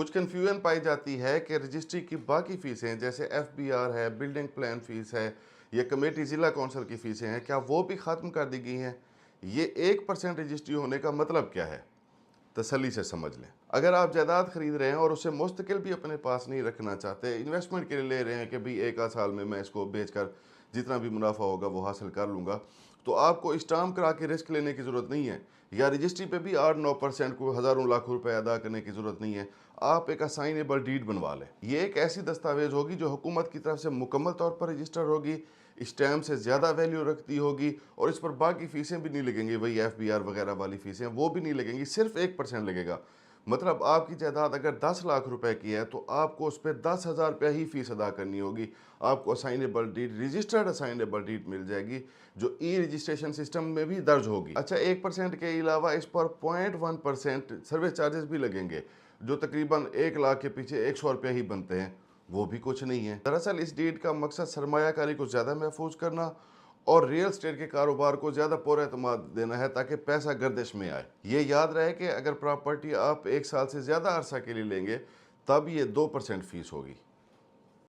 कुछ कन्फ्यूजन पाई जाती है कि रजिस्ट्री की बाकी फीसें जैसे एफबीआर है, बिल्डिंग प्लान फीस है, या कमेटी ज़िला कौंसिल की फीसें हैं, क्या वो भी ख़त्म कर दी गई हैं? ये 1% रजिस्ट्री होने का मतलब क्या है? तसल्ली से समझ लें। अगर आप जायदाद खरीद रहे हैं और उसे मुस्तकिल भी अपने पास नहीं रखना चाहते, इन्वेस्टमेंट के लिए ले रहे हैं कि भाई एक आध साल में मैं इसको बेचकर जितना भी मुनाफा होगा वो हासिल कर लूँगा, तो आपको स्टाम्प करा के रिस्क लेने की ज़रूरत नहीं है, या रजिस्ट्री पे भी 8-9% को हज़ारों लाखों रुपए अदा करने की ज़रूरत नहीं है। आप एक असाइनेबल डीड बनवा लें। ये एक ऐसी दस्तावेज होगी जो हुकूमत की तरफ से मुकम्मल तौर पर रजिस्टर होगी, स्टैम्प से ज़्यादा वैल्यू रखती होगी, और इस पर बाकी फ़ीसें भी नहीं लगेंगी, वही एफबीआर वगैरह वाली फ़ीसें वो भी नहीं लगेंगी, सिर्फ 1% लगेगा। मतलब आपकी जायदाद अगर 10 लाख रुपए की है तो आपको उस पर 10,000 रुपया ही फीस अदा करनी होगी। आपको assignable deed, registered assignable deed मिल जाएगी, जो ई रजिस्ट्रेशन सिस्टम में भी दर्ज होगी। अच्छा, 1% के अलावा इस पर 0.1% सर्विस चार्जेस भी लगेंगे, जो तकरीबन 1 लाख के पीछे 100 रुपया ही बनते हैं, वो भी कुछ नहीं है। दरअसल इस डीड का मकसद सरमायाकारी को ज़्यादा महफूज करना और रियल स्टेट के कारोबार को ज़्यादा पुरएतमाद देना है, ताकि पैसा गर्दिश में आए। ये याद रहे कि अगर प्रॉपर्टी आप 1 साल से ज़्यादा अरसा के लिए लेंगे तब ये 2% फीस होगी।